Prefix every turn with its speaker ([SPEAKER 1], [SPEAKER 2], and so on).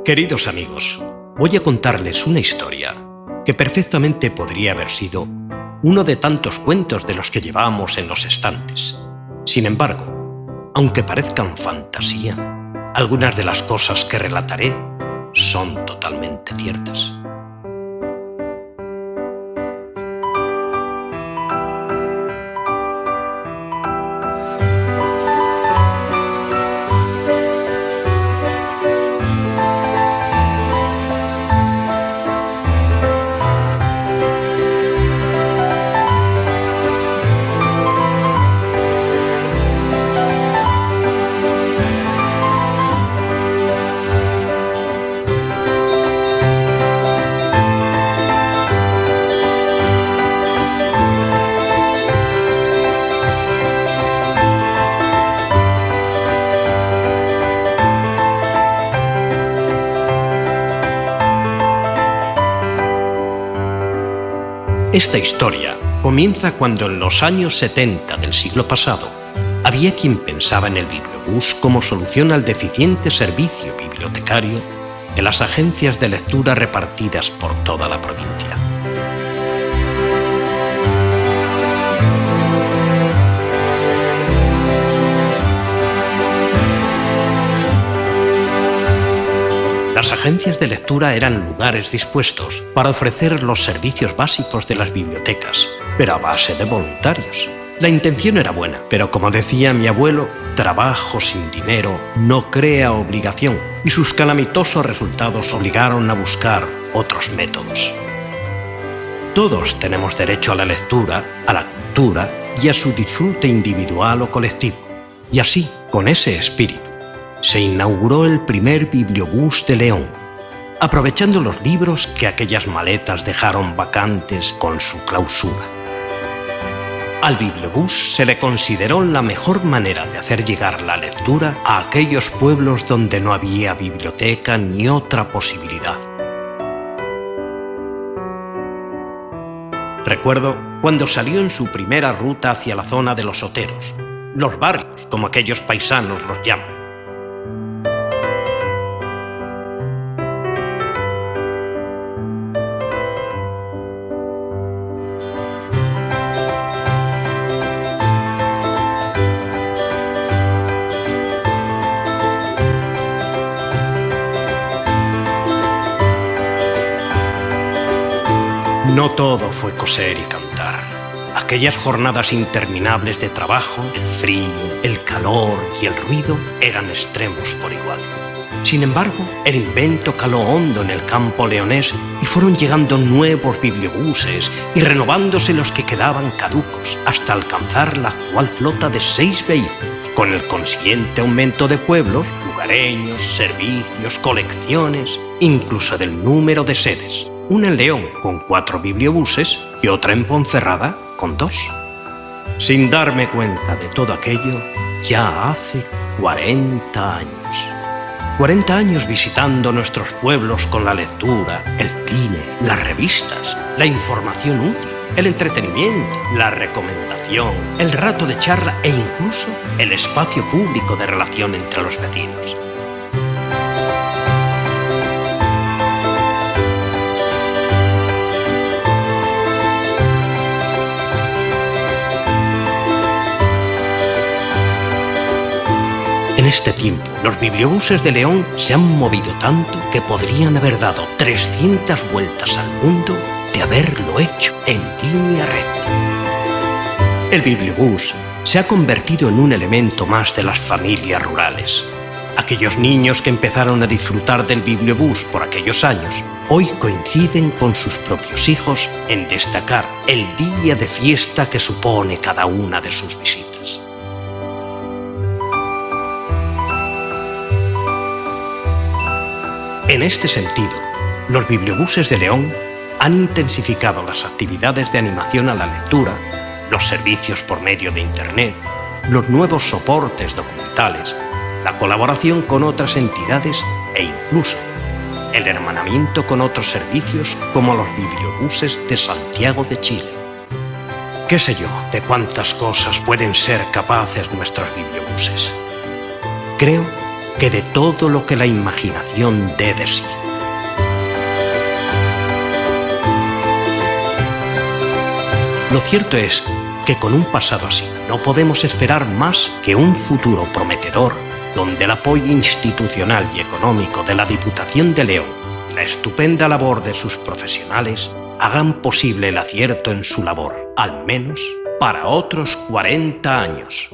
[SPEAKER 1] Queridos amigos, voy a contarles una historia que perfectamente podría haber sido uno de tantos cuentos de los que llevamos en los estantes. Sin embargo, aunque parezcan fantasía, algunas de las cosas que relataré son totalmente ciertas. Esta historia comienza cuando en los años 70 del siglo pasado había quien pensaba en el bibliobús como solución al deficiente servicio bibliotecario de las agencias de lectura repartidas por toda la provincia. Las agencias de lectura eran lugares dispuestos para ofrecer los servicios básicos de las bibliotecas, pero a base de voluntarios. La intención era buena, pero como decía mi abuelo, trabajo sin dinero no crea obligación, y sus calamitosos resultados obligaron a buscar otros métodos. Todos tenemos derecho a la lectura, a la cultura y a su disfrute individual o colectivo. Y así, con ese espíritu, se inauguró el primer bibliobús de León, aprovechando los libros que aquellas maletas dejaron vacantes con su clausura. Al bibliobús se le consideró la mejor manera de hacer llegar la lectura a aquellos pueblos donde no había biblioteca ni otra posibilidad. Recuerdo cuando salió en su primera ruta hacia la zona de los Oteros, los barrios, como aquellos paisanos los llaman. No todo fue coser y cantar. Aquellas jornadas interminables de trabajo, el frío, el calor y el ruido eran extremos por igual. Sin embargo, el invento caló hondo en el campo leonés y fueron llegando nuevos bibliobuses y renovándose los que quedaban caducos hasta alcanzar la actual flota de 6 vehículos, con el consiguiente aumento de pueblos, lugareños, servicios, colecciones, incluso del número de sedes. Una en León con 4 bibliobuses y otra en Ponferrada con 2. Sin darme cuenta de todo aquello, ya hace 40 años. 40 años visitando nuestros pueblos con la lectura, el cine, las revistas, la información útil, el entretenimiento, la recomendación, el rato de charla e incluso el espacio público de relación entre los vecinos. En este tiempo, los bibliobuses de León se han movido tanto que podrían haber dado 300 vueltas al mundo de haberlo hecho en línea recta. El bibliobús se ha convertido en un elemento más de las familias rurales. Aquellos niños que empezaron a disfrutar del bibliobús por aquellos años, hoy coinciden con sus propios hijos en destacar el día de fiesta que supone cada una de sus visitas. En este sentido, los bibliobuses de León han intensificado las actividades de animación a la lectura, los servicios por medio de Internet, los nuevos soportes documentales, la colaboración con otras entidades e incluso el hermanamiento con otros servicios como los bibliobuses de Santiago de Chile. ¿Qué sé yo de cuántas cosas pueden ser capaces nuestros bibliobuses? Creo que de todo lo que la imaginación dé de sí. Lo cierto es que con un pasado así no podemos esperar más que un futuro prometedor donde el apoyo institucional y económico de la Diputación de León y la estupenda labor de sus profesionales hagan posible el acierto en su labor, al menos para otros 40 años.